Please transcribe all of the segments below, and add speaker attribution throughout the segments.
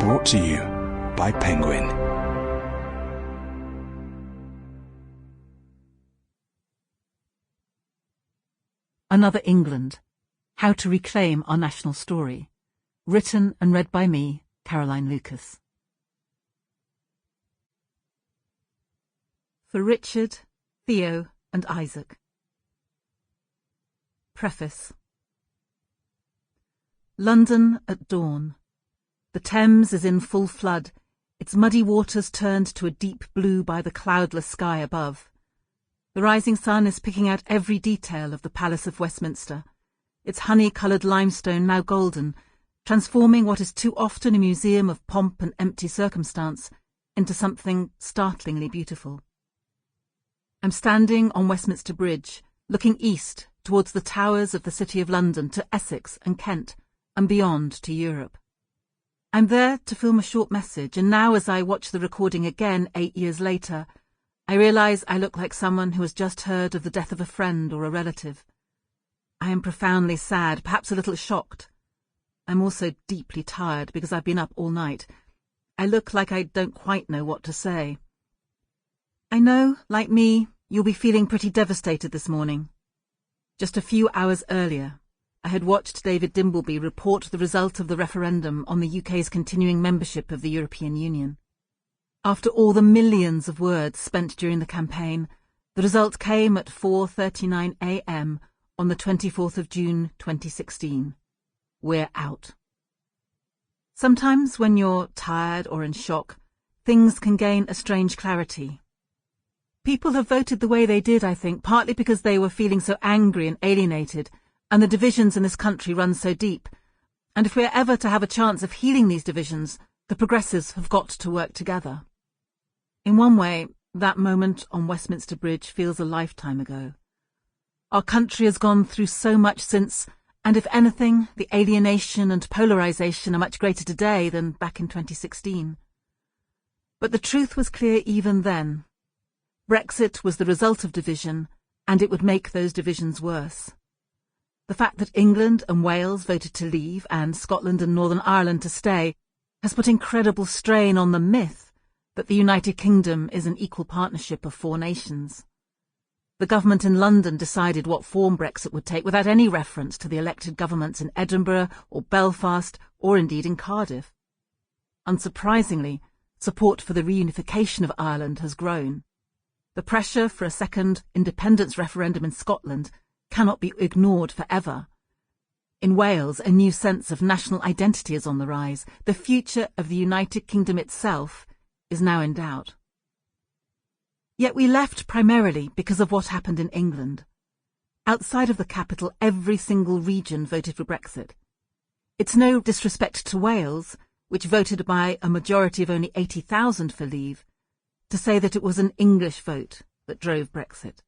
Speaker 1: Brought to you by Penguin.
Speaker 2: Another England, How to Reclaim Our National Story. Written and read by me, Caroline Luca. For Richard, Theo and Isaac. Preface. London at dawn. The Thames is in full flood, its muddy waters turned to a deep blue by the cloudless sky above. The rising sun is picking out every detail of the Palace of Westminster, its honey-coloured limestone now golden, transforming what is too often a museum of pomp and empty circumstance into something startlingly beautiful. I'm standing on Westminster Bridge, looking east towards the towers of the City of London to Essex and Kent, and beyond to Europe. I'm there to film a short message, and now as I watch the recording again 8 years later, I realise I look like someone who has just heard of the death of a friend or a relative. I am profoundly sad, perhaps a little shocked. I'm also deeply tired because I've been up all night. I look like I don't quite know what to say. I know, like me, you'll be feeling pretty devastated this morning. Just a few hours earlier, I had watched David Dimbleby report the result of the referendum on the UK's continuing membership of the European Union. After all the millions of words spent during the campaign, the result came at 4:39 a.m. on the 24th of June 2016. We're out. Sometimes when you're tired or in shock, things can gain a strange clarity. People have voted the way they did, I think, partly because they were feeling so angry and alienated, and the divisions in this country run so deep. And if we're ever to have a chance of healing these divisions, the progressives have got to work together. In one way, that moment on Westminster Bridge feels a lifetime ago. Our country has gone through so much since, and if anything, the alienation and polarisation are much greater today than back in 2016. But the truth was clear even then. Brexit was the result of division, and it would make those divisions worse. The fact that England and Wales voted to leave and Scotland and Northern Ireland to stay has put incredible strain on the myth that the United Kingdom is an equal partnership of four nations. The government in London decided what form Brexit would take without any reference to the elected governments in Edinburgh or Belfast or indeed in Cardiff. Unsurprisingly, support for the reunification of Ireland has grown. The pressure for a second independence referendum in Scotland cannot be ignored forever. In Wales, a new sense of national identity is on the rise. The future of the United Kingdom itself is now in doubt. Yet we left primarily because of what happened in England. Outside of the capital, every single region voted for Brexit. It's no disrespect to Wales, which voted by a majority of only 80,000 for leave, to say that it was an English vote that drove Brexit.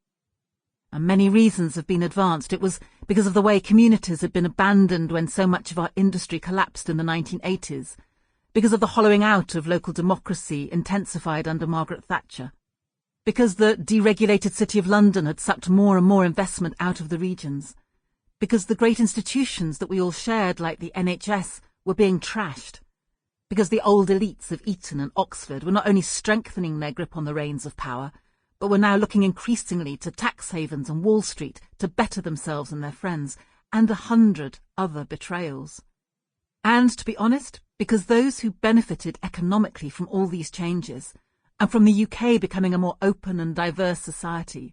Speaker 2: And many reasons have been advanced. It was because of the way communities had been abandoned when so much of our industry collapsed in the 1980s, because of the hollowing out of local democracy intensified under Margaret Thatcher, because the deregulated City of London had sucked more and more investment out of the regions, because the great institutions that we all shared, like the NHS, were being trashed, because the old elites of Eton and Oxford were not only strengthening their grip on the reins of power, but were now looking increasingly to tax havens and Wall Street to better themselves and their friends, and 100 other betrayals. And, to be honest, because those who benefited economically from all these changes, and from the UK becoming a more open and diverse society,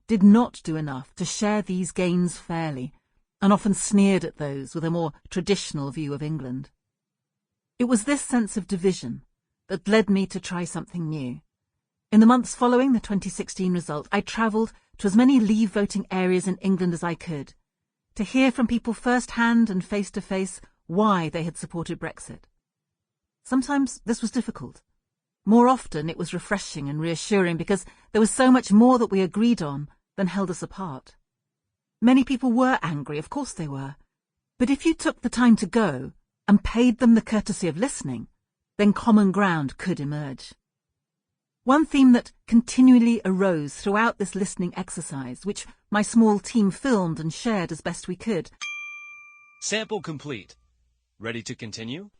Speaker 2: did not do enough to share these gains fairly, and often sneered at those with a more traditional view of England. It was this sense of division that led me to try something new. In the months following the 2016 result, I travelled to as many leave voting areas in England as I could, to hear from people first-hand and face-to-face why they had supported Brexit. Sometimes this was difficult. More often it was refreshing and reassuring because there was so much more that we agreed on than held us apart. Many people were angry, of course they were, but if you took the time to go and paid them the courtesy of listening, then common ground could emerge. One theme that continually arose throughout this listening exercise, which my small team filmed and shared as best we could.
Speaker 3: Sample complete. Ready to continue?